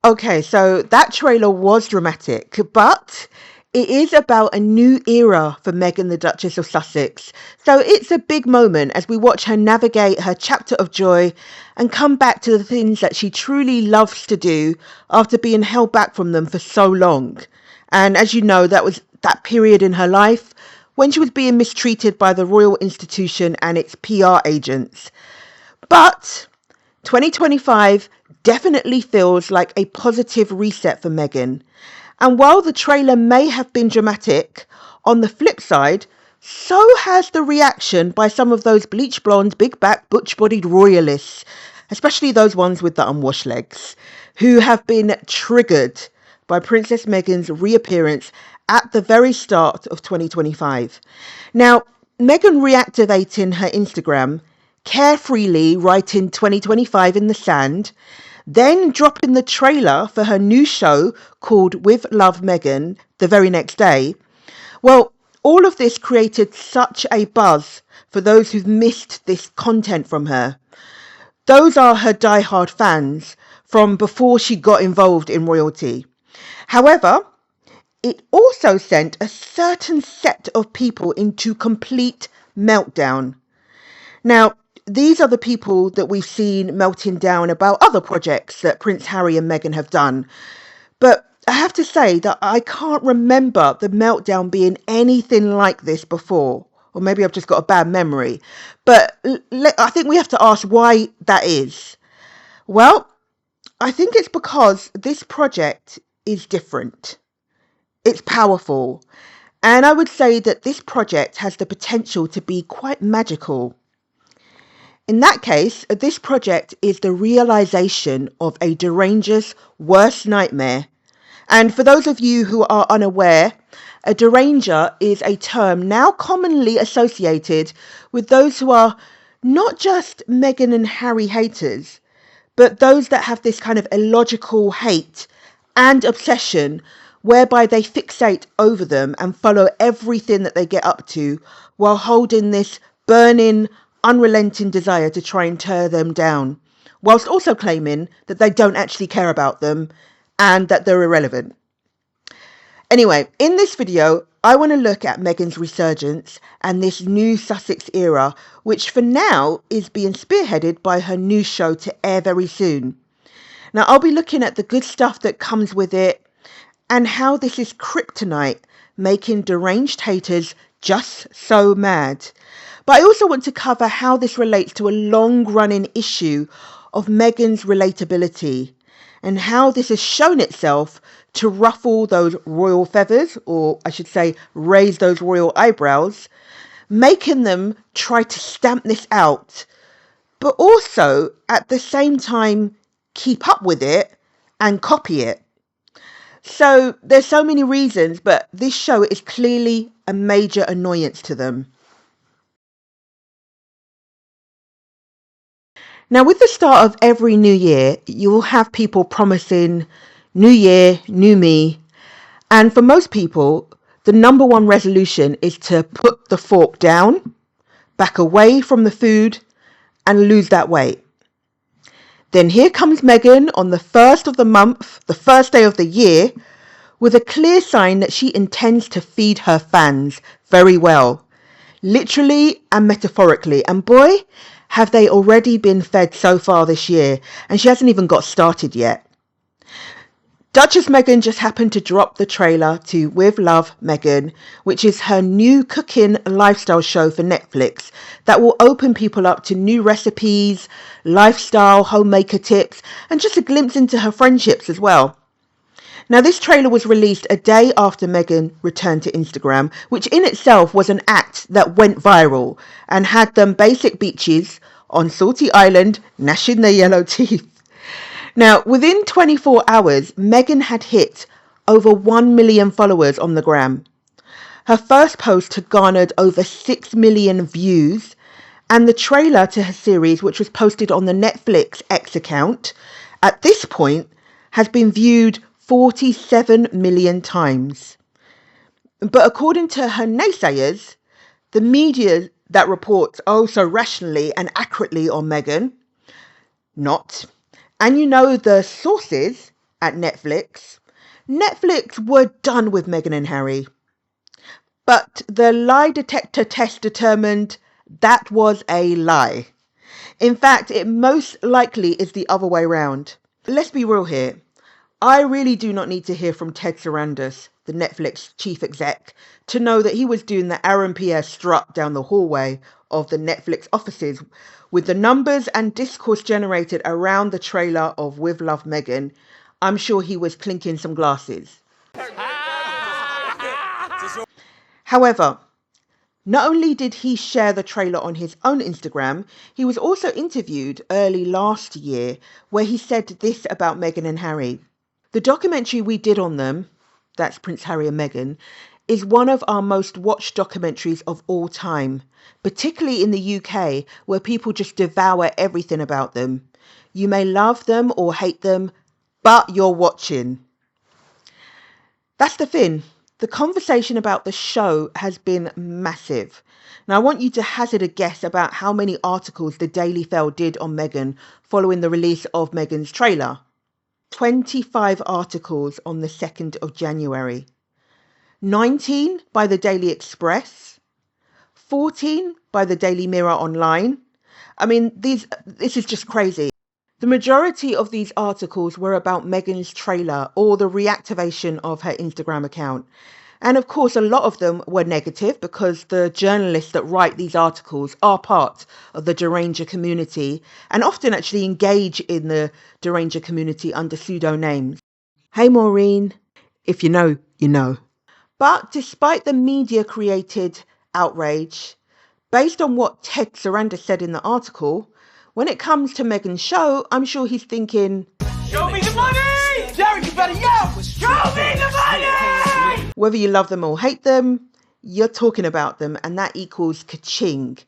Okay, so that trailer was dramatic, but it is about a new era for Meghan, the Duchess of Sussex. So it's a big moment as we watch her navigate her chapter of joy and come back to the things that she truly loves to do after being held back from them for so long. And as you know, that was that period in her life when she was being mistreated by the royal institution and its PR agents. But 2025 definitely feels like a positive reset for Meghan. And while the trailer may have been dramatic, on the flip side, so has the reaction by some of those bleach blonde, big back, butch bodied royalists, especially those ones with the unwashed legs, who have been triggered by Princess Meghan's reappearance at the very start of 2025. Now, Meghan reactivating her Instagram, carefreely writing 2025 in the sand, then dropping the trailer for her new show called With Love Meghan the very next day. Well, all of this created such a buzz for those who've missed this content from her. Those are her diehard fans from before she got involved in royalty. However, it also sent a certain set of people into complete meltdown. Now, these are the people that we've seen melting down about other projects that Prince Harry and Meghan have done. But I have to say that I can't remember the meltdown being anything like this before. Or maybe I've just got a bad memory. But I think we have to ask why that is. Well, I think it's because this project is different. It's powerful. And I would say that this project has the potential to be quite magical. In that case, this project is the realization of a deranger's worst nightmare. And for those of you who are unaware, a deranger is a term now commonly associated with those who are not just Meghan and Harry haters, but those that have this kind of illogical hate and obsession whereby they fixate over them and follow everything that they get up to while holding this burning, unrelenting desire to try and tear them down, whilst also claiming that they don't actually care about them and that they're irrelevant. Anyway, in this video, I want to look at Meghan's resurgence and this new Sussex era, which for now is being spearheaded by her new show to air very soon. Now, I'll be looking at the good stuff that comes with it and how this is kryptonite, making deranged haters just so mad. But I also want to cover how this relates to a long-running issue of Meghan's relatability and how this has shown itself to ruffle those royal feathers, or I should say raise those royal eyebrows, making them try to stamp this out, but also at the same time keep up with it and copy it. So there's so many reasons, but this show is clearly a major annoyance to them. Now, with the start of every new year, you will have people promising new year, new me. And for most people, the number one resolution is to put the fork down, back away from the food, and lose that weight. Then here comes Meghan on the first of the month, the first day of the year, with a clear sign that she intends to feed her fans very well, literally and metaphorically. And boy, have they already been fed so far this year, and she hasn't even got started yet. Duchess Meghan just happened to drop the trailer to With Love Meghan, which is her new cooking lifestyle show for Netflix that will open people up to new recipes, lifestyle, homemaker tips, and just a glimpse into her friendships as well. Now, this trailer was released a day after Meghan returned to Instagram, which in itself was an act that went viral and had them basic beaches on Salty Island gnashing their yellow teeth. Now, within 24 hours, Meghan had hit over 1 million followers on the gram. Her first post had garnered over 6 million views, and the trailer to her series, which was posted on the Netflix X account, at this point has been viewed 47 million times. But according to her naysayers, the media that reports oh so rationally and accurately on Meghan, not. And you know the sources at Netflix. Netflix were done with Meghan and Harry. But the lie detector test determined that was a lie. In fact, it most likely is the other way round. Let's be real here. I really do not need to hear from Ted Sarandos, the Netflix chief exec, to know that he was doing the Aaron Pierre strut down the hallway of the Netflix offices with the numbers and discourse generated around the trailer of With Love Meghan. I'm sure he was clinking some glasses. However, not only did he share the trailer on his own Instagram, he was also interviewed early last year where he said this about Meghan and Harry. The documentary we did on them, that's Prince Harry and Meghan, is one of our most watched documentaries of all time, particularly in the UK where people just devour everything about them. You may love them or hate them, but you're watching. That's the thing. The conversation about the show has been massive. Now, I want you to hazard a guess about how many articles the Daily Mail did on Meghan following the release of Meghan's trailer. 25 articles on the 2nd of January. 19 by the Daily Express. 14 by the Daily Mirror Online. I mean, this is just crazy. The majority of these articles were about Meghan's trailer or the reactivation of her Instagram account. And of course, a lot of them were negative because the journalists that write these articles are part of the Deranger community and often actually engage in the Deranger community under pseudo-names. Hey Maureen, if you know, you know. But despite the media-created outrage, based on what Ted Sarandos said in the article, when it comes to Meghan's show, I'm sure he's thinking, show me the money! Derek, you better yell! Show me the money! Whether you love them or hate them, you're talking about them, and that equals ka-ching.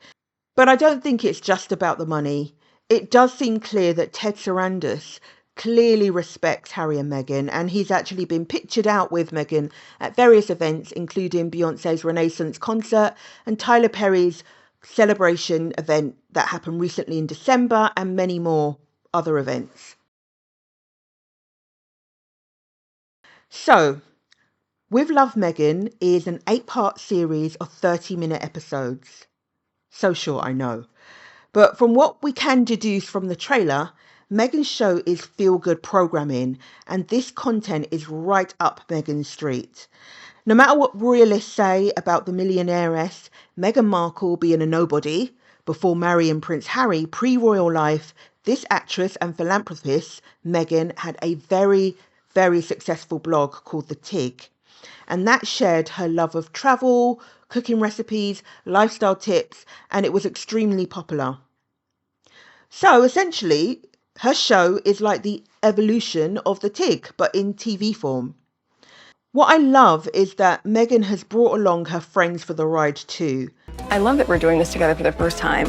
But I don't think it's just about the money. It does seem clear that Ted Sarandos clearly respects Harry and Meghan, and he's actually been pictured out with Meghan at various events, including Beyonce's Renaissance concert and Tyler Perry's celebration event that happened recently in December, and many more other events. So, With Love Meghan is an 8-part series of 30-minute episodes. So short, I know. But from what we can deduce from the trailer, Meghan's show is feel-good programming, and this content is right up Meghan's street. No matter what royalists say about the millionairess Meghan Markle being a nobody before marrying Prince Harry pre-royal life, this actress and philanthropist, Meghan, had a very, very successful blog called The Tig. And that shared her love of travel, cooking recipes, lifestyle tips, and it was extremely popular. So essentially, her show is like the evolution of The Tig, but in TV form. What I love is that Meghan has brought along her friends for the ride too. I love that we're doing this together for the first time.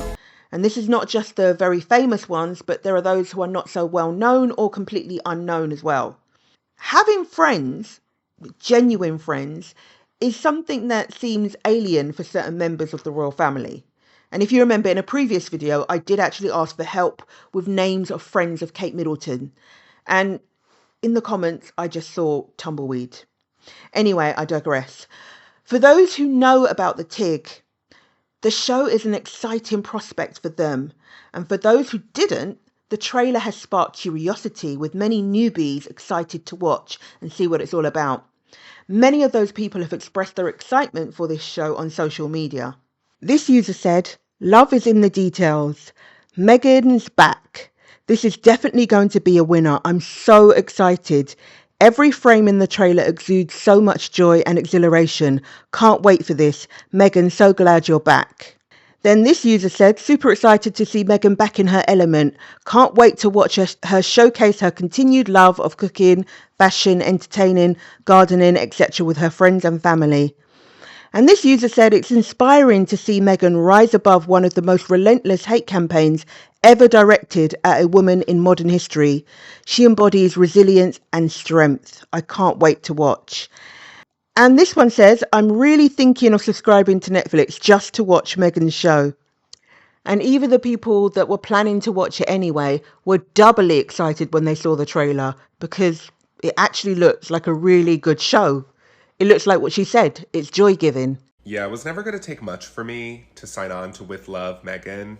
And this is not just the very famous ones, but there are those who are not so well known or completely unknown as well. Having friends, genuine friends, is something that seems alien for certain members of the royal family. And if you remember in a previous video, I did actually ask for help with names of friends of Kate Middleton. And in the comments, I just saw tumbleweed. Anyway, I digress. For those who know about the Tig, the show is an exciting prospect for them. And for those who didn't, the trailer has sparked curiosity, with many newbies excited to watch and see what it's all about. Many of those people have expressed their excitement for this show on social media. This user said, "Love is in the details. Meghan's back. This is definitely going to be a winner. I'm so excited. Every frame in the trailer exudes so much joy and exhilaration. Can't wait for this. Meghan, so glad you're back." Then this user said, "Super excited to see Meghan back in her element. Can't wait to watch her showcase her continued love of cooking, fashion, entertaining, gardening, etc. with her friends and family." And this user said, "It's inspiring to see Meghan rise above one of the most relentless hate campaigns ever directed at a woman in modern history. She embodies resilience and strength. I can't wait to watch." And this one says, "I'm really thinking of subscribing to Netflix just to watch Meghan's show." And even the people that were planning to watch it anyway were doubly excited when they saw the trailer, because It actually looks like a really good show. It looks like what she said. It's joy-giving. Yeah, it was never going to take much for me to sign on to With Love, Meghan.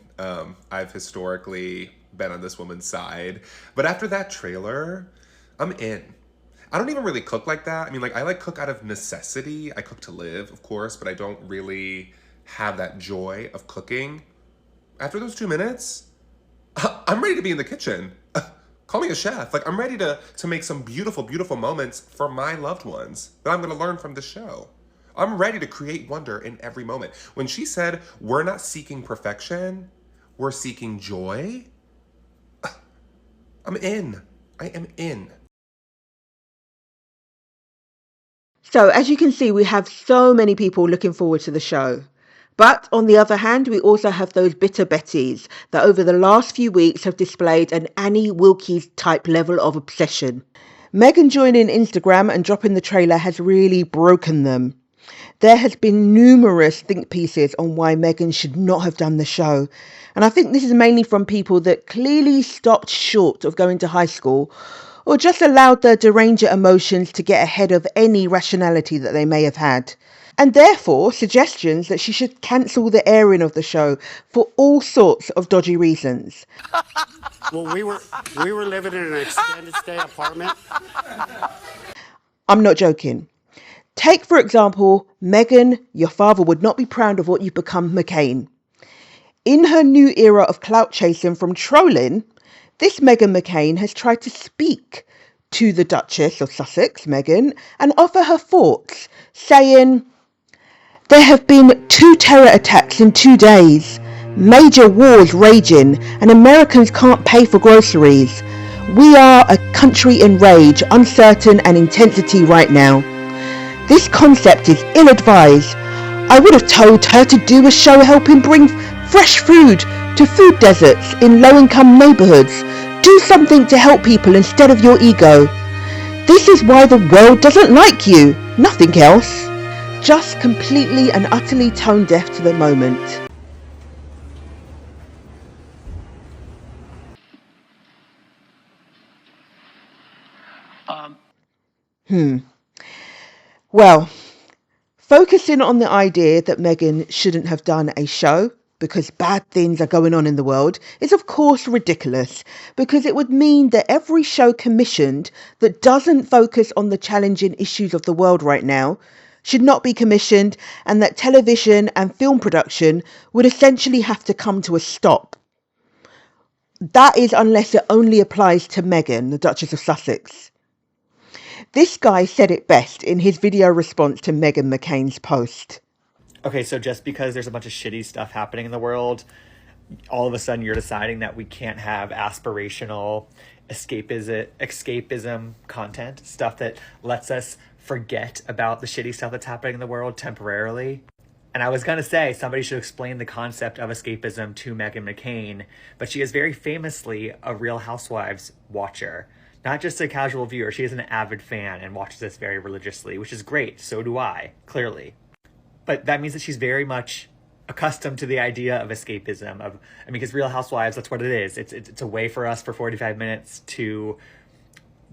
I've historically been on this woman's side. But after that trailer, I'm in. I don't even really cook like that. I mean, like, I like cook out of necessity. I cook to live, of course, but I don't really have that joy of cooking. After those 2 minutes, I'm ready to be in the kitchen. Call me a chef. Like, I'm ready to make some beautiful, beautiful moments for my loved ones that I'm going to learn from the show. I'm ready to create wonder in every moment. When she said, we're not seeking perfection, we're seeking joy, I'm in. I am in. So, as you can see, we have so many people looking forward to the show. But on the other hand, we also have those bitter Bettys that over the last few weeks have displayed an Annie Wilkes type level of obsession. Meghan joining Instagram and dropping the trailer has really broken them. There has been numerous think pieces on why Meghan should not have done the show. And I think this is mainly from people that clearly stopped short of going to high school or just allowed their deranged emotions to get ahead of any rationality that they may have had. And therefore, suggestions that she should cancel the airing of the show for all sorts of dodgy reasons. Well, we were living in an extended stay apartment. I'm not joking. Take, for example, Meghan, your father would not be proud of what you've become, McCain. In her new era of clout chasing from trolling, this Meghan McCain has tried to speak to the Duchess of Sussex, Meghan, and offer her thoughts, saying, there have been 2 terror attacks in 2 days, major wars raging, and Americans can't pay for groceries. We are a country in rage, uncertain and intensity right now. This concept is ill-advised. I would have told her to do a show helping bring fresh food to food deserts in low-income neighbourhoods. Do something to help people instead of your ego. This is why the world doesn't like you, nothing else. Just completely and utterly tone deaf to the moment. Well, focusing on the idea that Meghan shouldn't have done a show because bad things are going on in the world is of course ridiculous, because it would mean that every show commissioned that doesn't focus on the challenging issues of the world right now should not be commissioned, and that television and film production would essentially have to come to a stop. That is unless it only applies to Meghan, the Duchess of Sussex. This guy said it best in his video response to Meghan McCain's post. Okay, so just because there's a bunch of shitty stuff happening in the world, all of a sudden you're deciding that we can't have aspirational escapism content, stuff that lets us forget about the shitty stuff that's happening in the world temporarily. And I was going to say somebody should explain the concept of escapism to Meghan McCain, but she is very famously a Real Housewives watcher. Not just a casual viewer, she is an avid fan and watches this very religiously, which is great. So do I, clearly. But that means that she's very much accustomed to the idea of escapism. Because Real Housewives, that's what it is. It's a way for us for 45 minutes to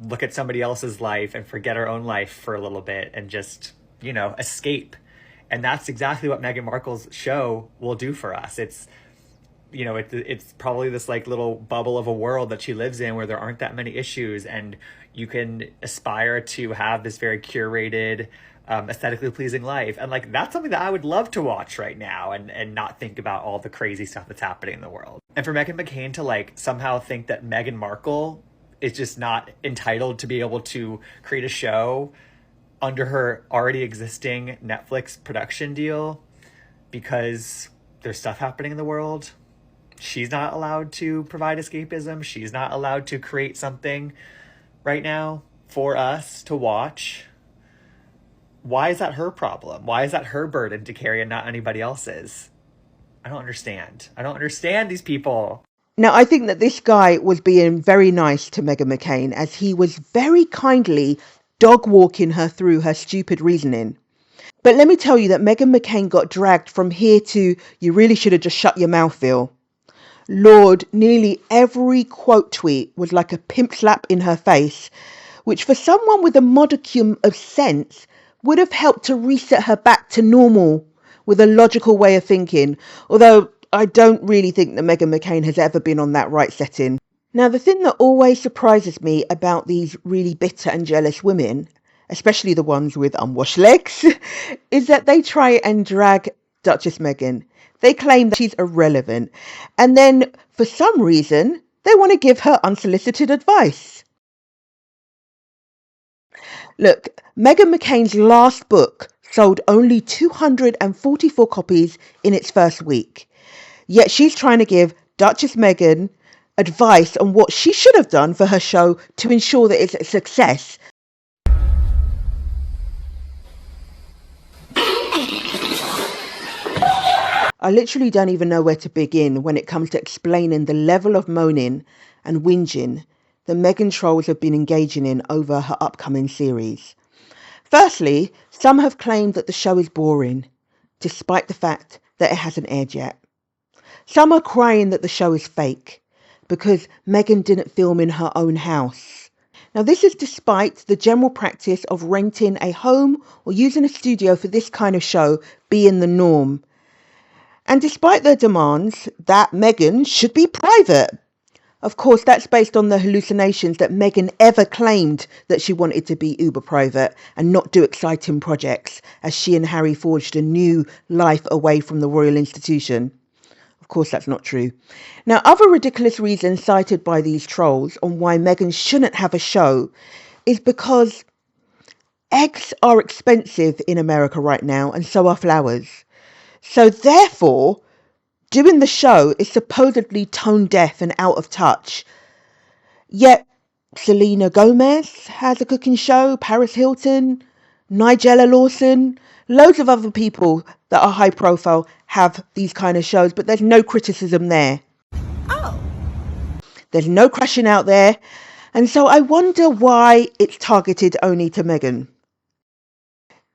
look at somebody else's life and forget our own life for a little bit and just, escape. And that's exactly what Meghan Markle's show will do for us. It's probably this like little bubble of a world that she lives in where there aren't that many issues, and you can aspire to have this very curated, aesthetically pleasing life. And like, that's something that I would love to watch right now and not think about all the crazy stuff that's happening in the world. And for Meghan McCain to like somehow think that Meghan Markle is just not entitled to be able to create a show under her already existing Netflix production deal because there's stuff happening in the world. She's not allowed to provide escapism. She's not allowed to create something right now for us to watch. Why is that her problem? Why is that her burden to carry and not anybody else's? I don't understand. I don't understand these people. Now, I think that this guy was being very nice to Meghan McCain as he was very kindly dog walking her through her stupid reasoning. But let me tell you that Meghan McCain got dragged from here to you really should have just shut your mouth, Phil. Lord, nearly every quote tweet was like a pimp slap in her face, which for someone with a modicum of sense would have helped to reset her back to normal with a logical way of thinking, although I don't really think that Meghan McCain has ever been on that right setting. Now, the thing that always surprises me about these really bitter and jealous women, especially the ones with unwashed legs, is that they try and drag Duchess Meghan. They claim that she's irrelevant, and then for some reason they want to give her unsolicited advice. Look, Meghan McCain's last book sold only 244 copies in its first week, yet she's trying to give Duchess Meghan advice on what she should have done for her show to ensure that it's a success. I literally don't even know where to begin when it comes to explaining the level of moaning and whinging the Meghan trolls have been engaging in over her upcoming series. Firstly, some have claimed that the show is boring, despite the fact that it hasn't aired yet. Some are crying that the show is fake, because Meghan didn't film in her own house. Now, this is despite the general practice of renting a home or using a studio for this kind of show being the norm. And despite their demands that Meghan should be private. Of course, that's based on the hallucinations that Meghan ever claimed that she wanted to be uber private and not do exciting projects as she and Harry forged a new life away from the royal institution. Of course, that's not true. Now, other ridiculous reasons cited by these trolls on why Meghan shouldn't have a show is because eggs are expensive in America right now, and so are flowers. So therefore, doing the show is supposedly tone deaf and out of touch. Yet Selena Gomez has a cooking show, Paris Hilton, Nigella Lawson, loads of other people that are high profile have these kind of shows, but there's no criticism there. Oh. There's no crashing out there. And so I wonder why it's targeted only to Meghan.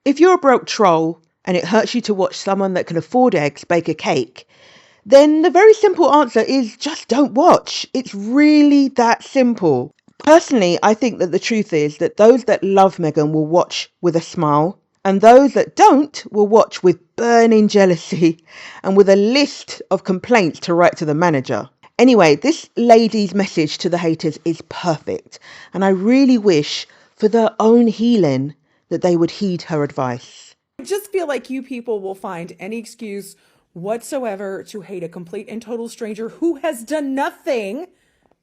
If you're a broke troll and it hurts you to watch someone that can afford eggs bake a cake, then the very simple answer is just don't watch. It's really that simple. Personally, I think that the truth is that those that love Meghan will watch with a smile, and those that don't will watch with burning jealousy and with a list of complaints to write to the manager. Anyway, this lady's message to the haters is perfect, and I really wish for their own healing that they would heed her advice. I just feel like you people will find any excuse whatsoever to hate a complete and total stranger who has done nothing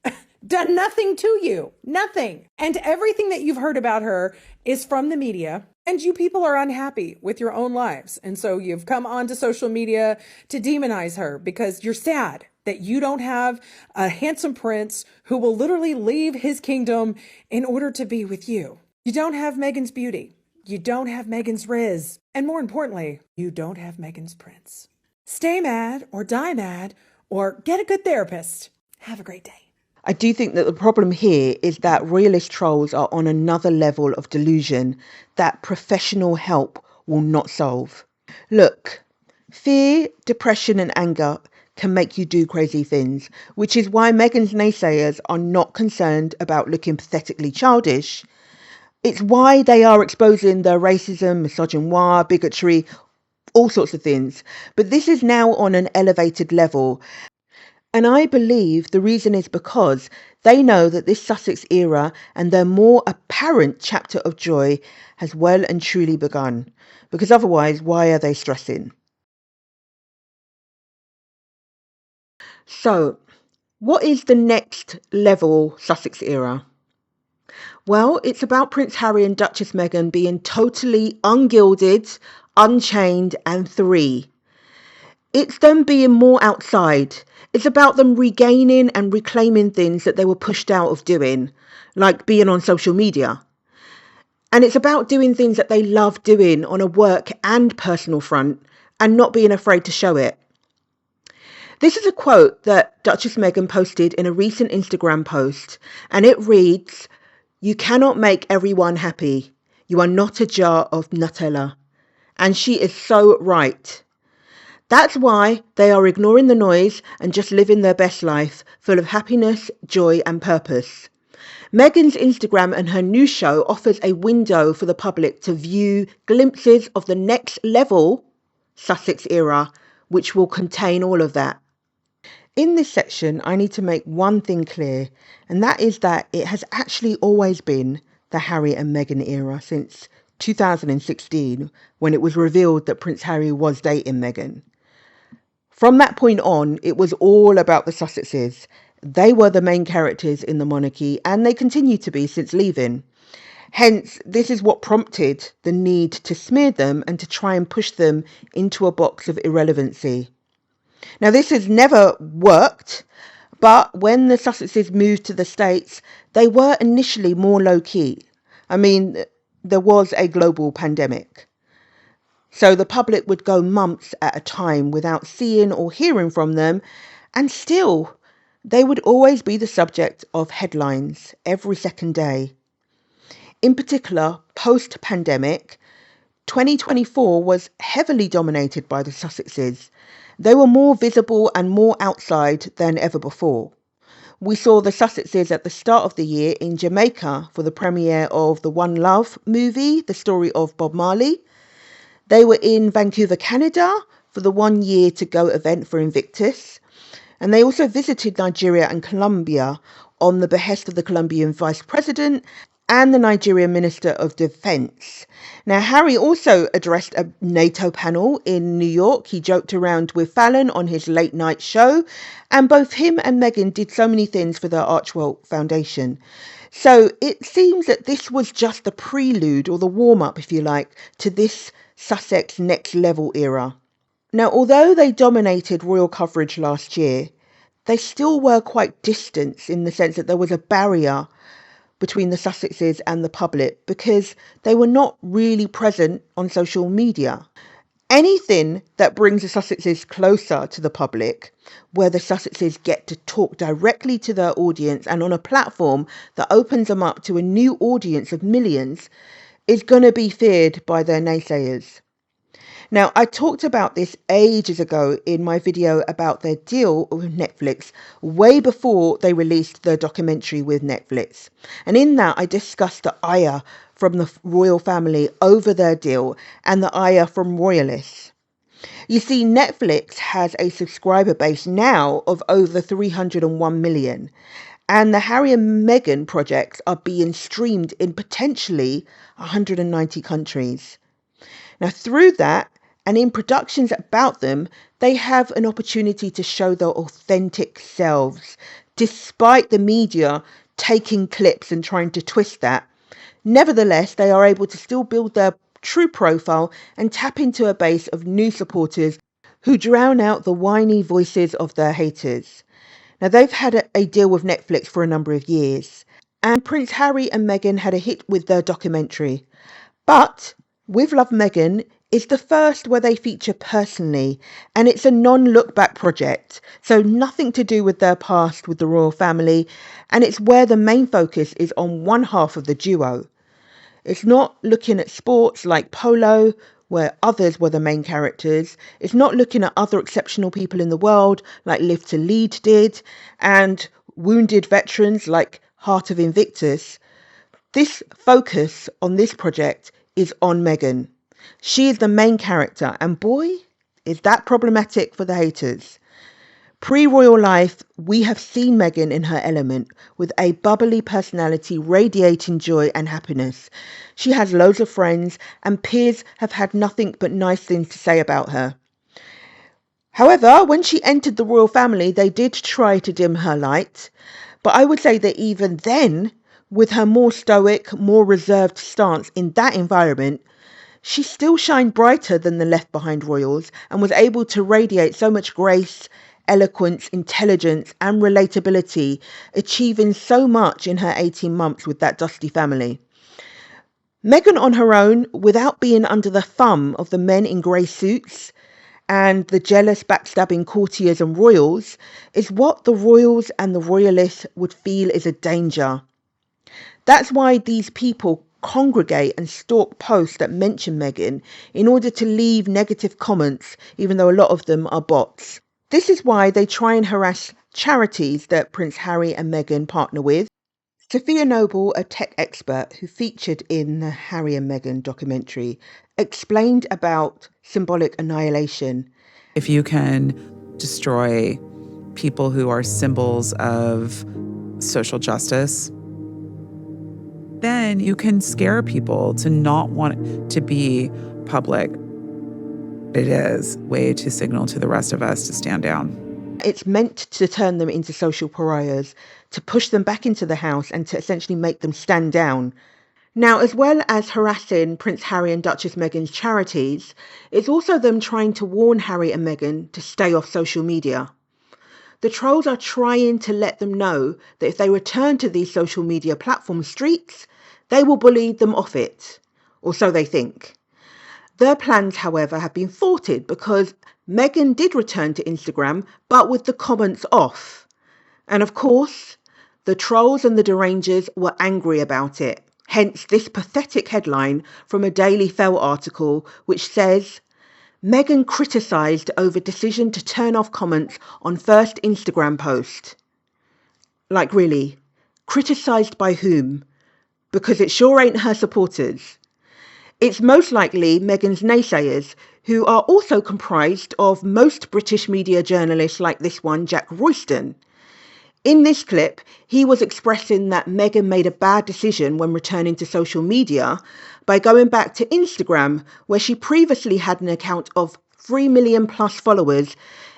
to you. Nothing. And everything that you've heard about her is from the media. And you people are unhappy with your own lives. And so you've come onto social media to demonize her because you're sad that you don't have a handsome prince who will literally leave his kingdom in order to be with you. You don't have Meghan's beauty. You don't have Meghan's riz. And more importantly, you don't have Meghan's prince. Stay mad or die mad or get a good therapist. Have a great day. I do think that the problem here is that royalist trolls are on another level of delusion that professional help will not solve. Look, fear, depression and anger can make you do crazy things, which is why Meghan's naysayers are not concerned about looking pathetically childish. It's why they are exposing their racism, misogynoir, bigotry, all sorts of things. But this is now on an elevated level. And I believe the reason is because they know that this Sussex era and their more apparent chapter of joy has well and truly begun. Because otherwise, why are they stressing? So, what is the next level Sussex era? Well, it's about Prince Harry and Duchess Meghan being totally ungilded, unchained and free. It's them being more outside. It's about them regaining and reclaiming things that they were pushed out of doing, like being on social media. And it's about doing things that they love doing on a work and personal front and not being afraid to show it. This is a quote that Duchess Meghan posted in a recent Instagram post, and it reads, "You cannot make everyone happy. You are not a jar of Nutella." And she is so right. That's why they are ignoring the noise and just living their best life, full of happiness, joy and purpose. Meghan's Instagram and her new show offers a window for the public to view glimpses of the next level Sussex Era, which will contain all of that. In this section, I need to make one thing clear, and that is that it has actually always been the Harry and Meghan era since 2016, when it was revealed that Prince Harry was dating Meghan. From that point on, it was all about the Sussexes. They were the main characters in the monarchy, and they continue to be since leaving. Hence, this is what prompted the need to smear them and to try and push them into a box of irrelevancy. Now, this has never worked, but when the Sussexes moved to the States, they were initially more low-key. I mean, there was a global pandemic. So the public would go months at a time without seeing or hearing from them, and still, they would always be the subject of headlines every second day. In particular, post-pandemic, 2024 was heavily dominated by the Sussexes. They were more visible and more outside than ever before. We saw the Sussexes at the start of the year in Jamaica for the premiere of the One Love movie, the story of Bob Marley. They were in Vancouver, Canada for the 1 year to go event for Invictus. And they also visited Nigeria and Colombia on the behest of the Colombian Vice President and the Nigerian Minister of Defence. Now, Harry also addressed a NATO panel in New York. He joked around with Fallon on his late night show, and both him and Meghan did so many things for the Archewell Foundation. So it seems that this was just the prelude, or the warm-up, if you like, to this Sussex next level era. Now, although they dominated royal coverage last year, they still were quite distant in the sense that there was a barrier between the Sussexes and the public because they were not really present on social media. Anything that brings the Sussexes closer to the public, where the Sussexes get to talk directly to their audience and on a platform that opens them up to a new audience of millions, is going to be feared by their naysayers. Now, I talked about this ages ago in my video about their deal with Netflix, way before they released their documentary with Netflix. And in that, I discussed the ire from the royal family over their deal and the ire from royalists. You see, Netflix has a subscriber base now of over 301 million. And the Harry and Meghan projects are being streamed in potentially 190 countries. Now, through that, and in productions about them, they have an opportunity to show their authentic selves, despite the media taking clips and trying to twist that. Nevertheless, they are able to still build their true profile and tap into a base of new supporters who drown out the whiny voices of their haters. Now, they've had a deal with Netflix for a number of years, and Prince Harry and Meghan had a hit with their documentary. But With Love Meghan is the first where they feature personally, and it's a non-look-back project, so nothing to do with their past with the royal family, and it's where the main focus is on one half of the duo. It's not looking at sports like polo, where others were the main characters. It's not looking at other exceptional people in the world like Live to Lead did, and wounded veterans like Heart of Invictus. This focus on this project is on Meghan. She is the main character, and boy, is that problematic for the haters. Pre-royal life, we have seen Meghan in her element, with a bubbly personality radiating joy and happiness. She has loads of friends, and peers have had nothing but nice things to say about her. However, when she entered the royal family, they did try to dim her light. But I would say that even then, with her more stoic, more reserved stance in that environment, she still shined brighter than the left behind royals and was able to radiate so much grace, eloquence, intelligence and relatability, achieving so much in her 18 months with that dusty family. Meghan on her own, without being under the thumb of the men in grey suits and the jealous backstabbing courtiers and royals, is what the royals and the royalists would feel is a danger. That's why these people congregate and stalk posts that mention Meghan in order to leave negative comments, even though a lot of them are bots. This is why they try and harass charities that Prince Harry and Meghan partner with. Sophia Noble, a tech expert who featured in the Harry and Meghan documentary, explained about symbolic annihilation. If you can destroy people who are symbols of social justice, then you can scare people to not want it to be public. It is a way to signal to the rest of us to stand down. It's meant to turn them into social pariahs, to push them back into the house and to essentially make them stand down. Now, as well as harassing Prince Harry and Duchess Meghan's charities, it's also them trying to warn Harry and Meghan to stay off social media. The trolls are trying to let them know that if they return to these social media platform streets, they will bully them off it, or so they think. Their plans, however, have been thwarted because Meghan did return to Instagram, but with the comments off. And of course, the trolls and the derangers were angry about it. Hence this pathetic headline from a Daily Fell article which says, Meghan criticised over decision to turn off comments on first Instagram post. Like really, criticised by whom? Because it sure ain't her supporters. It's most likely Meghan's naysayers, who are also comprised of most British media journalists like this one, Jack Royston. In this clip, he was expressing that Meghan made a bad decision when returning to social media by going back to Instagram, where she previously had an account of 3 million plus followers,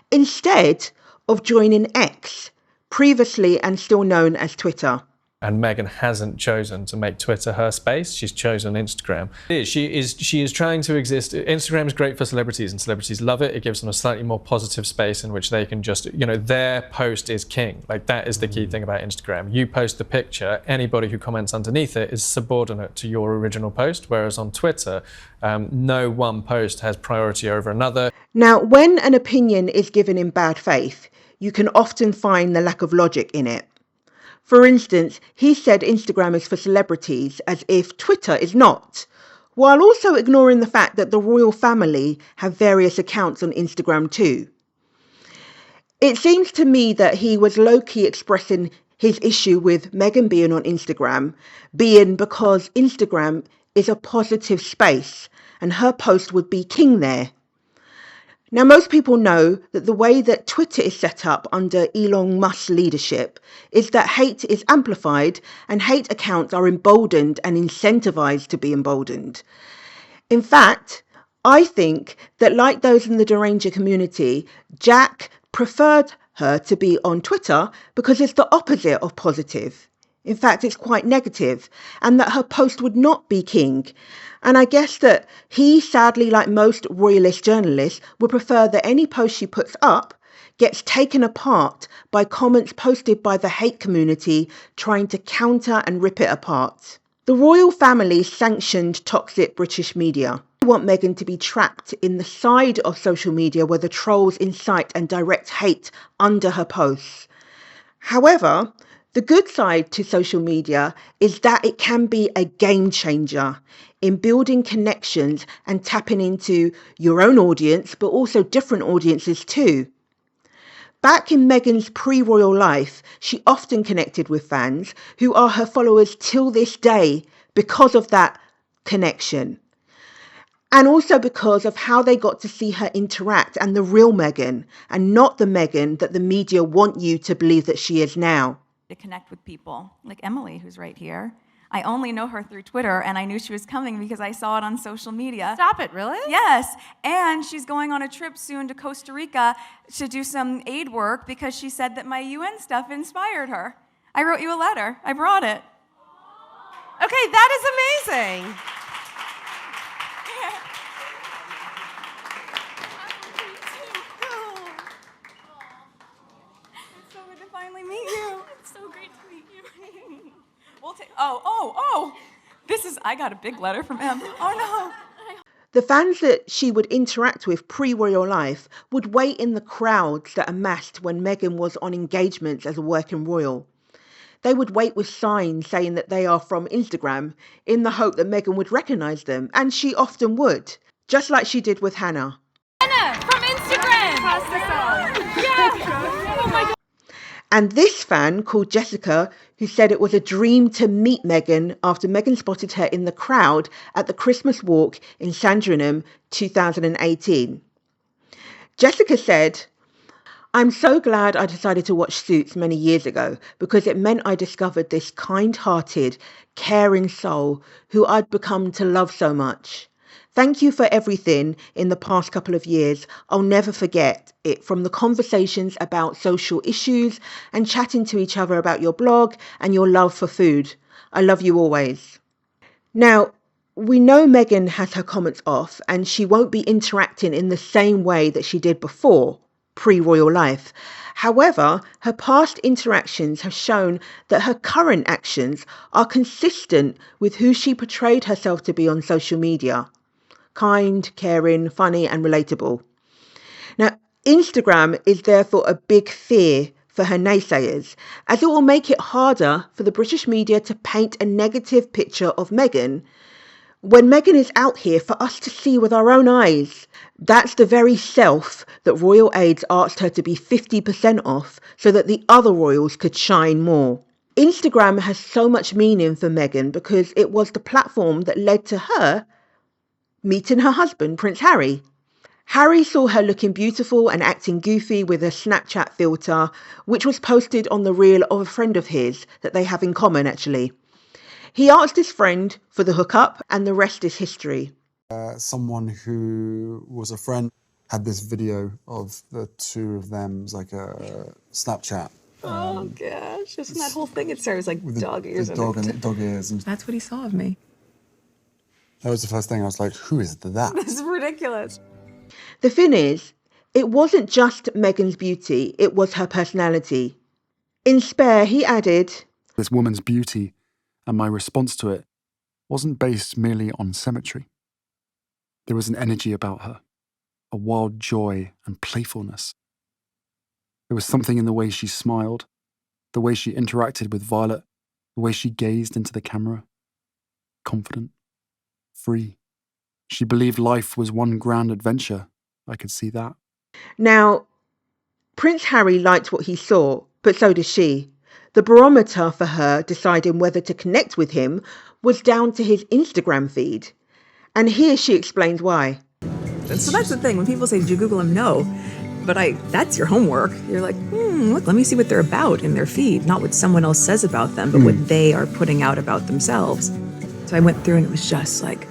instead of joining X, previously and still known as Twitter. And Meghan hasn't chosen to make Twitter her space. She's chosen Instagram. She is trying to exist. Instagram is great for celebrities and celebrities love it. It gives them a slightly more positive space in which they can just, their post is king. Like that is the key thing about Instagram. You post the picture, anybody who comments underneath it is subordinate to your original post. Whereas on Twitter, no one post has priority over another. Now, when an opinion is given in bad faith, you can often find the lack of logic in it. For instance, he said Instagram is for celebrities as if Twitter is not, while also ignoring the fact that the royal family have various accounts on Instagram too. It seems to me that he was low-key expressing his issue with Meghan being on Instagram, being because Instagram is a positive space and her post would be king there. Now, most people know that the way that Twitter is set up under Elon Musk's leadership is that hate is amplified and hate accounts are emboldened and incentivized to be emboldened. In fact, I think that like those in the deranger community, Jack preferred her to be on Twitter because it's the opposite of positive. In fact, it's quite negative, and that her post would not be king. And I guess that he, sadly, like most royalist journalists, would prefer that any post she puts up gets taken apart by comments posted by the hate community trying to counter and rip it apart. The royal family sanctioned toxic British media. They want Meghan to be trapped in the side of social media where the trolls incite and direct hate under her posts. However, the good side to social media is that it can be a game changer in building connections and tapping into your own audience, but also different audiences too. Back in Meghan's pre-royal life, she often connected with fans who are her followers till this day because of that connection. And also because of how they got to see her interact and the real Meghan, and not the Meghan that the media want you to believe that she is now. To connect with people, like Emily, who's right here. I only know her through Twitter, and I knew she was coming because I saw it on social media. Stop it, really? Yes, and she's going on a trip soon to Costa Rica to do some aid work because she said that my UN stuff inspired her. I wrote you a letter. I brought it. Okay, that is amazing. It's so good to finally meet you. It's so great to meet you. We'll take. I got a big letter from Em. Oh no. The fans that she would interact with pre-royal life would wait in the crowds that amassed when Meghan was on engagements as a working royal. They would wait with signs saying that they are from Instagram in the hope that Meghan would recognise them, and she often would, just like she did with Hannah. Hannah from Instagram. Yeah. Oh my God. And this fan, called Jessica, who said it was a dream to meet Meghan after Meghan spotted her in the crowd at the Christmas walk in Sandringham 2018. Jessica said, "I'm so glad I decided to watch Suits many years ago because it meant I discovered this kind-hearted, caring soul who I'd become to love so much. Thank you for everything in the past couple of years. I'll never forget it, from the conversations about social issues and chatting to each other about your blog and your love for food. I love you always." Now, we know Meghan has her comments off and she won't be interacting in the same way that she did before, pre-royal life. However, her past interactions have shown that her current actions are consistent with who she portrayed herself to be on social media. Kind, caring, funny and relatable. Now, Instagram is therefore a big fear for her naysayers, as it will make it harder for the British media to paint a negative picture of Meghan when Meghan is out here for us to see with our own eyes. That's the very self that royal aides asked her to be 50% off so that the other royals could shine more. Instagram has so much meaning for Meghan because it was the platform that led to her meeting her husband, Prince Harry. Harry saw her looking beautiful and acting goofy with a Snapchat filter, which was posted on the reel of a friend of his that they have in common, actually. He asked his friend for the hookup, and the rest is history. Someone who was a friend had this video of the two of them. It was like a Snapchat. Oh gosh, just that whole thing. It started like with dog ears. Dog ears. And that's what he saw of me. that was the first thing. I was like, who is that? This is ridiculous. The thing is, it wasn't just Meghan's beauty, it was her personality. In Spare, he added, This woman's beauty and my response to it wasn't based merely on symmetry. There was an energy about her, a wild joy and playfulness. There was something in the way she smiled, the way she interacted with Violet, the way she gazed into the camera. Confident, free. She believed life was one grand adventure. I could see that. Now, Prince Harry liked what he saw, but so does she. The barometer for her deciding whether to connect with him was down to his Instagram feed. And here she explains why. So that's the thing. When people say, did you Google him? No. But that's your homework. You're like, look, let me see what they're about in their feed. Not what someone else says about them, but what they are putting out about themselves. So I went through and it was just like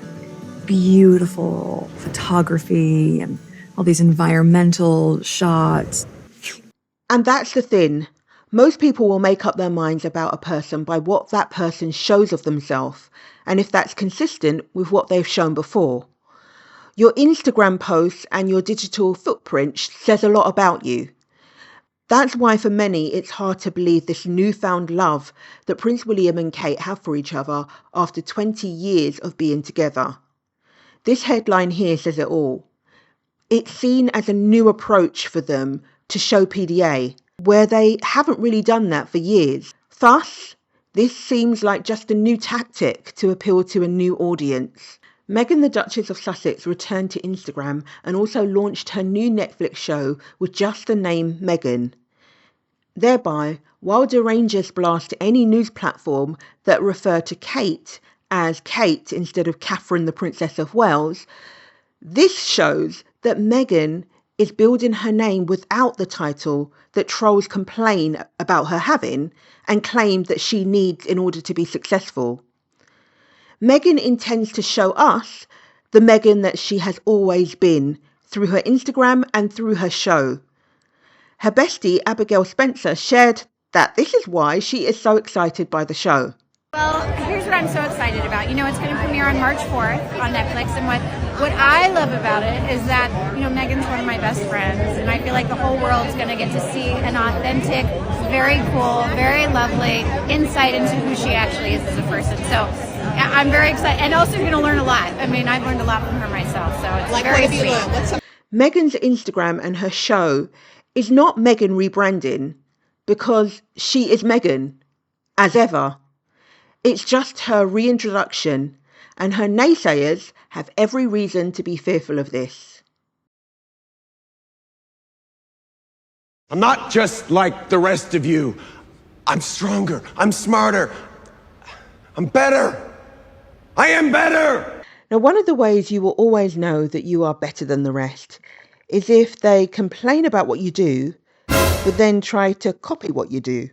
beautiful photography and all these environmental shots. And that's the thing. Most people will make up their minds about a person by what that person shows of themselves, and if that's consistent with what they've shown before. Your Instagram posts and your digital footprint says a lot about you. That's why for many it's hard to believe this newfound love that Prince William and Kate have for each other after 20 years of being together. This headline here says it all. It's seen as a new approach for them to show PDA, where they haven't really done that for years. Thus, this seems like just a new tactic to appeal to a new audience. Meghan the Duchess of Sussex returned to Instagram and also launched her new Netflix show with just the name Meghan. Thereby, while derangers blast any news platform that refer to Kate as Kate instead of Catherine the Princess of Wales, this shows that Meghan is building her name without the title that trolls complain about her having and claim that she needs in order to be successful. Meghan intends to show us the Meghan that she has always been through her Instagram and through her show. Her bestie, Abigail Spencer, shared that this is why she is so excited by the show. Well, here's what I'm so excited about. You know, it's going to premiere on March 4th on Netflix, and what I love about it is that, you know, Meghan's one of my best friends, and I feel like the whole world's going to get to see an authentic, very cool, very lovely insight into who she actually is as a person. So I'm very excited, and also you're going to learn a lot. I mean, I've learned a lot from her myself, so it's Like, very what have you learned? sweet. Meghan's Instagram and her show is not Meghan rebranding because she is Meghan, as ever. It's just her reintroduction, and her naysayers have every reason to be fearful of this. I'm not just like the rest of you. I'm stronger. I'm smarter. I'm better. I am better. Now, one of the ways you will always know that you are better than the rest is if they complain about what you do, but then try to copy what you do.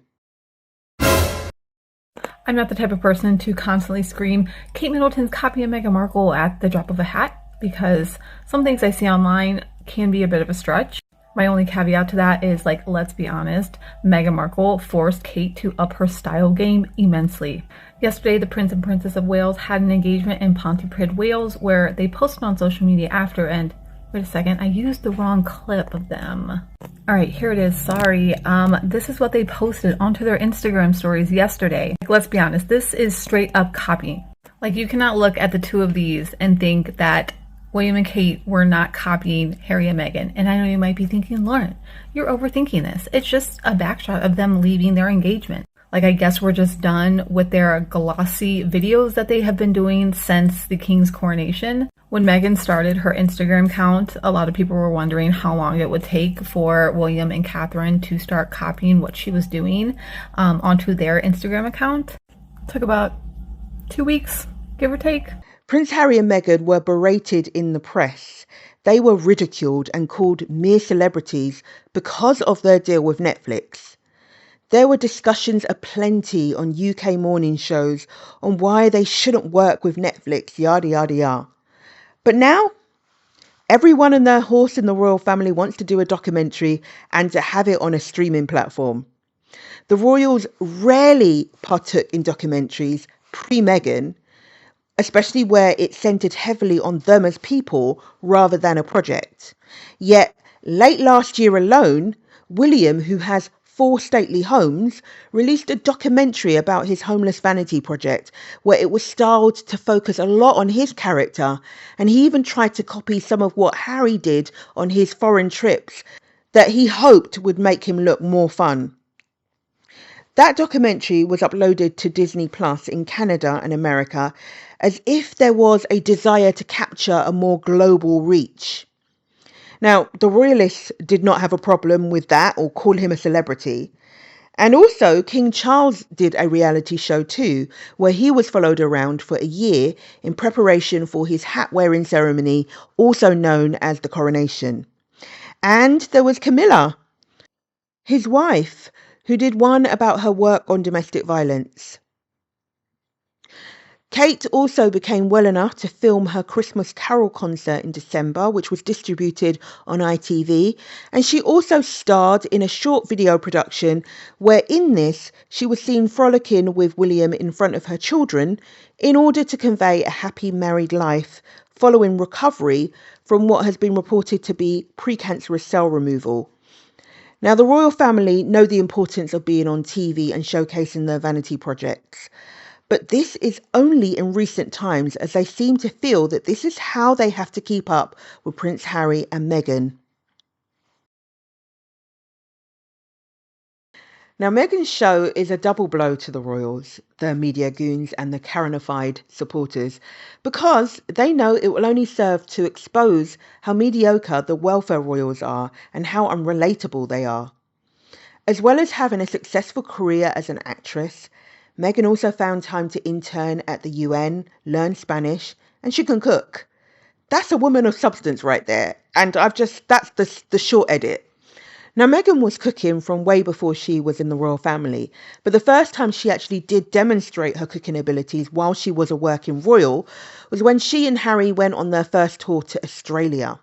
I'm not the type of person to constantly scream Kate Middleton's copy of Meghan Markle at the drop of a hat, because some things I see online can be a bit of a stretch. My only caveat to that is, like, let's be honest, Meghan Markle forced Kate to up her style game immensely. Yesterday, the Prince and Princess of Wales had an engagement in Pontypridd, Wales, where they posted on social media after, and wait a second, I used the wrong clip of them. All right, here it is, sorry. This is what they posted onto their Instagram stories yesterday. Like, let's be honest, this is straight up copy. Like, you cannot look at the two of these and think that William and Kate were not copying Harry and Meghan. And I know you might be thinking, Lauren, you're overthinking this. It's just a backshot of them leaving their engagement. Like, I guess we're just done with their glossy videos that they have been doing since the King's coronation. When Meghan started her Instagram account, a lot of people were wondering how long it would take for William and Catherine to start copying what she was doing onto their Instagram account. It took about 2 weeks, give or take. Prince Harry and Meghan were berated in the press. They were ridiculed and called mere celebrities because of their deal with Netflix. There were discussions aplenty on UK morning shows on why they shouldn't work with Netflix, yada yada yada. But now, everyone and their horse in the royal family wants to do a documentary and to have it on a streaming platform. The royals rarely partook in documentaries pre-Meghan, especially where it centred heavily on them as people rather than a project. Yet, late last year alone, William, who has 4 stately homes, released a documentary about his homeless vanity project, where it was styled to focus a lot on his character, and he even tried to copy some of what Harry did on his foreign trips that he hoped would make him look more fun. That documentary was uploaded to Disney Plus in Canada and America as if there was a desire to capture a more global reach. Now, the royalists did not have a problem with that or call him a celebrity. And also, King Charles did a reality show too, where he was followed around for a year in preparation for his hat-wearing ceremony, also known as the coronation. And there was Camilla, his wife, who did one about her work on domestic violence. Kate also became well enough to film her Christmas Carol concert in December, which was distributed on ITV, and she also starred in a short video production where in this she was seen frolicking with William in front of her children in order to convey a happy married life following recovery from what has been reported to be precancerous cell removal. Now, the royal family know the importance of being on TV and showcasing their vanity projects. But this is only in recent times, as they seem to feel that this is how they have to keep up with Prince Harry and Meghan. Now, Meghan's show is a double blow to the royals, the media goons and the Karenified supporters, because they know it will only serve to expose how mediocre the welfare royals are and how unrelatable they are. As well as having a successful career as an actress, Meghan also found time to intern at the UN, learn Spanish, and she can cook. That's a woman of substance right there. And that's the short edit. Now, Meghan was cooking from way before she was in the royal family, but the first time she actually did demonstrate her cooking abilities while she was a working royal was when she and Harry went on their first tour to Australia.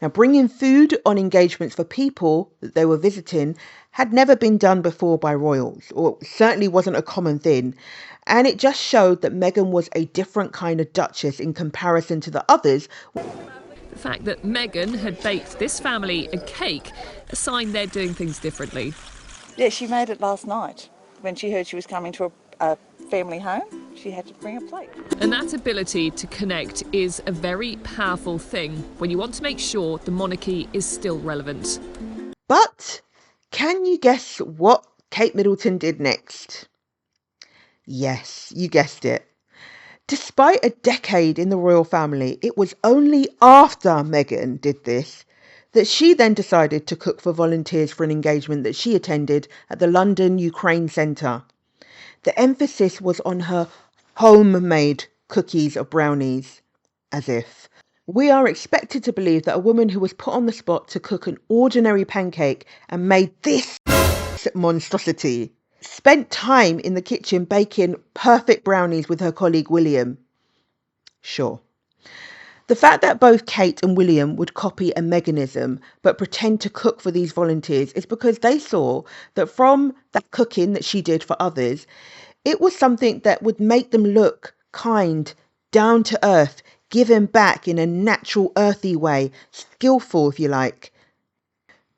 Now, bringing food on engagements for people that they were visiting had never been done before by royals, or certainly wasn't a common thing. And it just showed that Meghan was a different kind of duchess in comparison to the others. The fact that Meghan had baked this family a cake, a sign they're doing things differently. Yeah, she made it last night. When she heard she was coming to a family home, she had to bring a plate. And that ability to connect is a very powerful thing when you want to make sure the monarchy is still relevant. But can you guess what Kate Middleton did next? Yes, you guessed it. Despite a decade in the royal family, it was only after Meghan did this that she then decided to cook for volunteers for an engagement that she attended at the London Ukraine Centre. The emphasis was on her homemade cookies or brownies, as if. We are expected to believe that a woman who was put on the spot to cook an ordinary pancake and made this monstrosity spent time in the kitchen baking perfect brownies with her colleague William. Sure. The fact that both Kate and William would copy a Meghanism but pretend to cook for these volunteers is because they saw that from that cooking that she did for others, it was something that would make them look kind, down to earth, given back in a natural, earthy way, skillful if you like.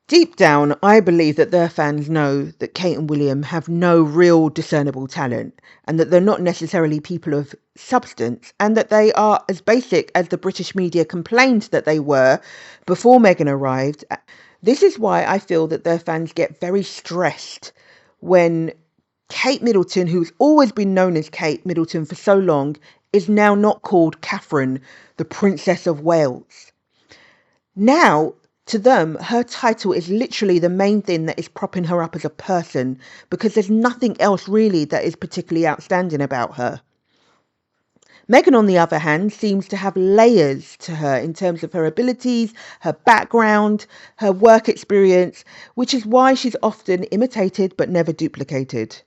Deep down, I believe that their fans know that Kate and William have no real discernible talent and that they're not necessarily people of substance and that they are as basic as the British media complained that they were before Meghan arrived. This is why I feel that their fans get very stressed when Kate Middleton, who's always been known as Kate Middleton for so long, is now not called Catherine, the Princess of Wales. Now, to them, her title is literally the main thing that is propping her up as a person because there's nothing else really that is particularly outstanding about her. Meghan, on the other hand, seems to have layers to her in terms of her abilities, her background, her work experience, which is why she's often imitated but never duplicated.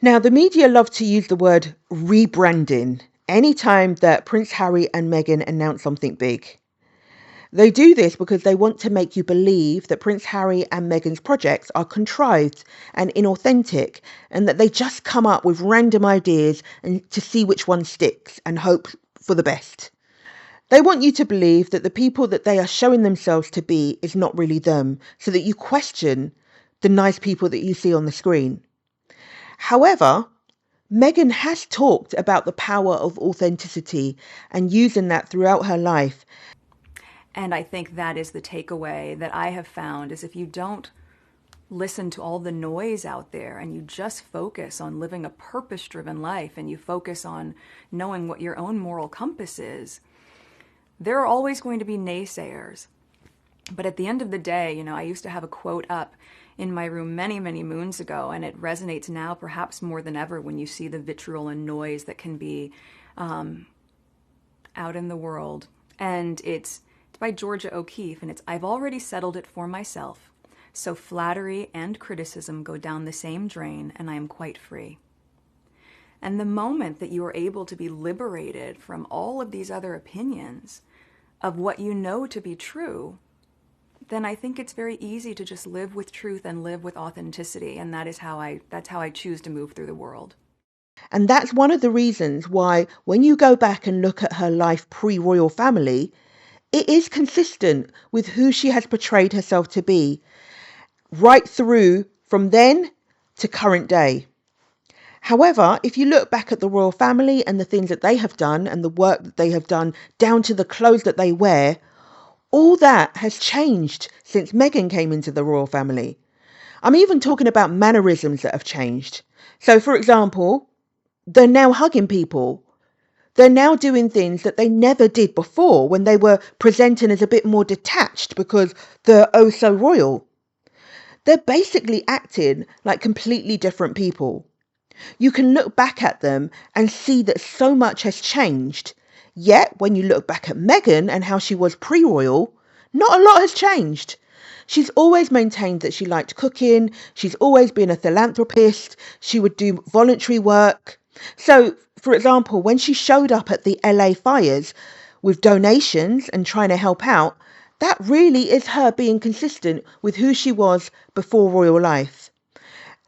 Now, the media love to use the word rebranding anytime that Prince Harry and Meghan announce something big. They do this because they want to make you believe that Prince Harry and Meghan's projects are contrived and inauthentic and that they just come up with random ideas and to see which one sticks and hope for the best. They want you to believe that the people that they are showing themselves to be is not really them, so that you question the nice people that you see on the screen. However, Meghan has talked about the power of authenticity and using that throughout her life. And I think that is the takeaway that I have found is if you don't listen to all the noise out there and you just focus on living a purpose-driven life and you focus on knowing what your own moral compass is, there are always going to be naysayers. But at the end of the day, I used to have a quote up in my room many, many moons ago, and it resonates now perhaps more than ever when you see the vitriol and noise that can be out in the world. And it's by Georgia O'Keeffe, and it's, "I've already settled it for myself, so flattery and criticism go down the same drain, and I am quite free." And the moment that you are able to be liberated from all of these other opinions of what you know to be true, then I think it's very easy to just live with truth and live with authenticity. And that's how I choose to move through the world. And that's one of the reasons why when you go back and look at her life pre-royal family, it is consistent with who she has portrayed herself to be, right through from then to current day. However, if you look back at the royal family and the things that they have done and the work that they have done down to the clothes that they wear, all that has changed since Meghan came into the royal family. I'm even talking about mannerisms that have changed. So, for example, they're now hugging people. They're now doing things that they never did before when they were presenting as a bit more detached because they're oh so royal. They're basically acting like completely different people. You can look back at them and see that so much has changed. Yet, when you look back at Meghan and how she was pre-royal, not a lot has changed. She's always maintained that she liked cooking. She's always been a philanthropist. She would do voluntary work. So, for example, when she showed up at the LA fires with donations and trying to help out, that really is her being consistent with who she was before royal life.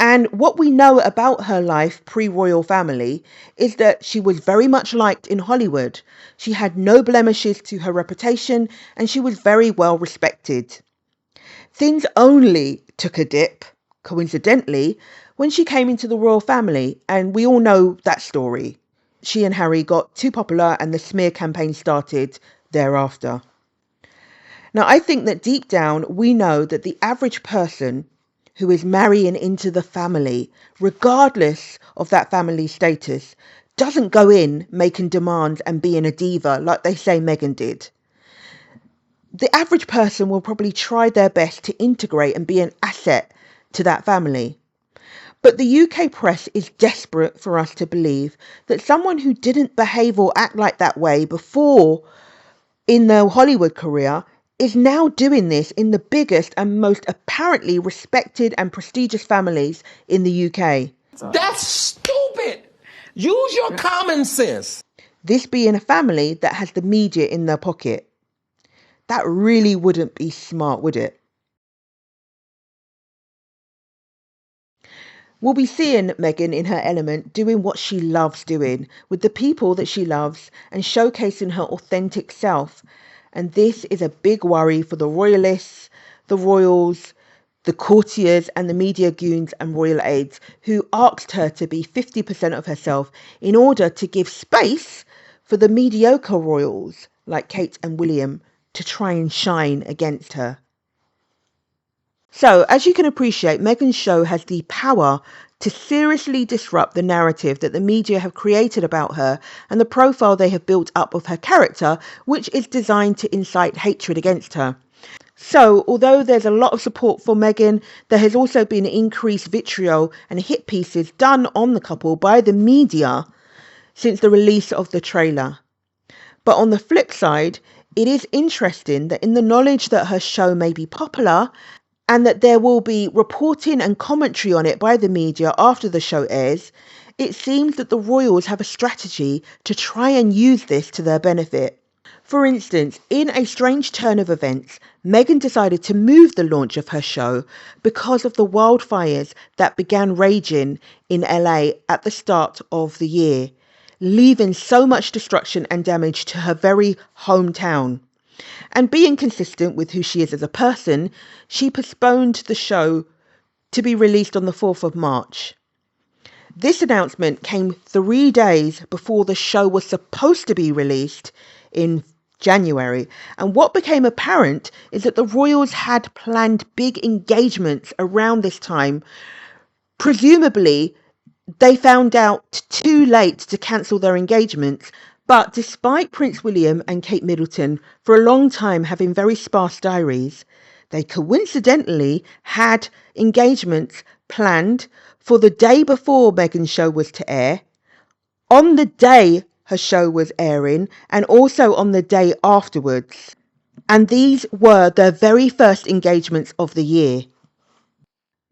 And what we know about her life pre-royal family is that she was very much liked in Hollywood. She had no blemishes to her reputation and she was very well respected. Things only took a dip, coincidentally, when she came into the royal family, and we all know that story. She and Harry got too popular and the smear campaign started thereafter. Now, I think that deep down we know that the average person who is marrying into the family, regardless of that family status, doesn't go in making demands and being a diva like they say Meghan did. The average person will probably try their best to integrate and be an asset to that family. But the UK press is desperate for us to believe that someone who didn't behave or act like that way before in their Hollywood career is now doing this in the biggest and most apparently respected and prestigious families in the UK. That's stupid. Use your common sense. This being a family that has the media in their pocket. That really wouldn't be smart, would it? We'll be seeing Meghan in her element doing what she loves doing with the people that she loves and showcasing her authentic self. And this is a big worry for the royalists, the royals, the courtiers and the media goons and royal aides who asked her to be 50% of herself in order to give space for the mediocre royals like Kate and William to try and shine against her. So, as you can appreciate, Meghan's show has the power to seriously disrupt the narrative that the media have created about her and the profile they have built up of her character, which is designed to incite hatred against her. So, although there's a lot of support for Meghan, there has also been increased vitriol and hit pieces done on the couple by the media since the release of the trailer. But on the flip side, it is interesting that in the knowledge that her show may be popular and that there will be reporting and commentary on it by the media after the show airs, it seems that the royals have a strategy to try and use this to their benefit. For instance, in a strange turn of events, Meghan decided to move the launch of her show because of the wildfires that began raging in LA at the start of the year, leaving so much destruction and damage to her very hometown. And being consistent with who she is as a person, she postponed the show to be released on the 4th of March. This announcement came 3 days before the show was supposed to be released in January. And what became apparent is that the royals had planned big engagements around this time. Presumably, they found out too late to cancel their engagements. But despite Prince William and Kate Middleton for a long time having very sparse diaries, they coincidentally had engagements planned for the day before Meghan's show was to air, on the day her show was airing, and also on the day afterwards. And these were their very first engagements of the year.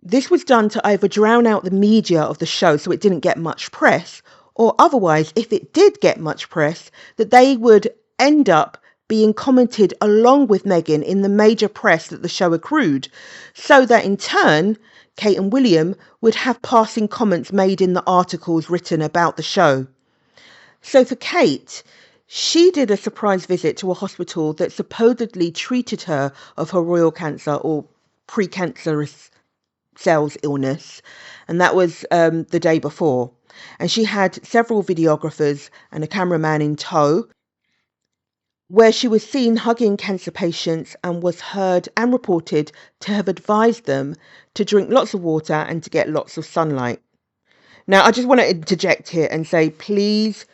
This was done to either drown out the media of the show so it didn't get much press, or otherwise, if it did get much press, that they would end up being commented along with Meghan in the major press that the show accrued, so that in turn, Kate and William would have passing comments made in the articles written about the show. So for Kate, she did a surprise visit to a hospital that supposedly treated her of her royal cancer or precancerous cells illness, and that was the day before. And she had several videographers and a cameraman in tow, where she was seen hugging cancer patients and was heard and reported to have advised them to drink lots of water and to get lots of sunlight. Now, I just want to interject here and say, please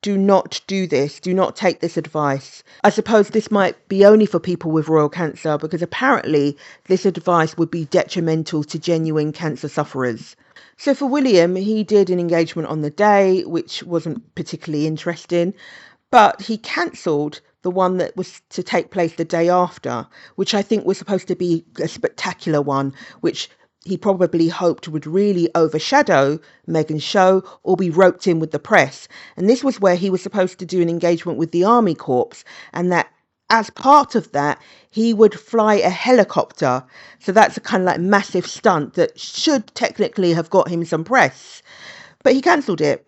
do not do this. Do not take this advice. I suppose this might be only for people with royal cancer, because apparently this advice would be detrimental to genuine cancer sufferers. So for William, he did an engagement on the day, which wasn't particularly interesting, but he cancelled the one that was to take place the day after, which I think was supposed to be a spectacular one, which he probably hoped would really overshadow Meghan's show or be roped in with the press. And this was where he was supposed to do an engagement with the Army Corps, and that as part of that, he would fly a helicopter. So that's a kind of like massive stunt that should technically have got him some press. But he cancelled it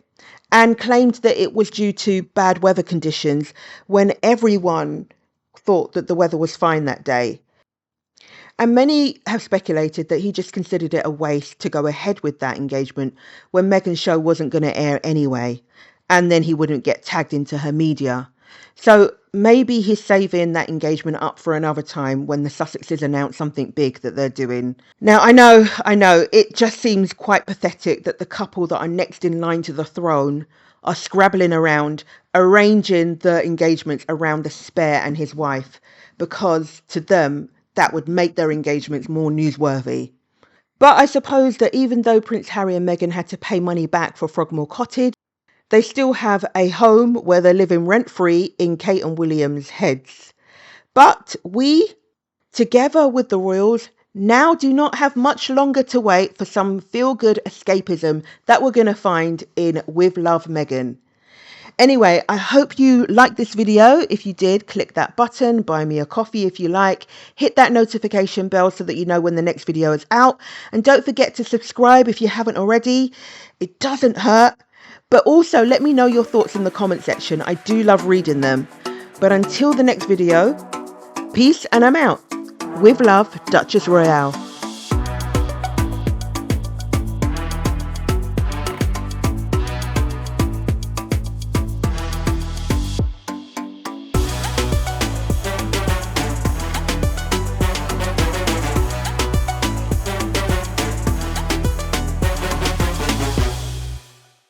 and claimed that it was due to bad weather conditions when everyone thought that the weather was fine that day. And many have speculated that he just considered it a waste to go ahead with that engagement when Meghan's show wasn't going to air anyway, and then he wouldn't get tagged into her media. So maybe he's saving that engagement up for another time when the Sussexes announce something big that they're doing. Now, I know, it just seems quite pathetic that the couple that are next in line to the throne are scrabbling around, arranging the engagements around the spare and his wife, because to them, that would make their engagements more newsworthy. But I suppose that even though Prince Harry and Meghan had to pay money back for Frogmore Cottage, they still have a home where they're living rent-free in Kate and William's heads. But we, together with the royals, now do not have much longer to wait for some feel-good escapism that we're going to find in With Love, Meghan. Anyway, I hope you liked this video. If you did, click that button, buy me a coffee if you like, hit that notification bell so that you know when the next video is out. And don't forget to subscribe if you haven't already. It doesn't hurt. But also let me know your thoughts in the comment section. I do love reading them. But until the next video, peace and I'm out. With love, Duchess Royale.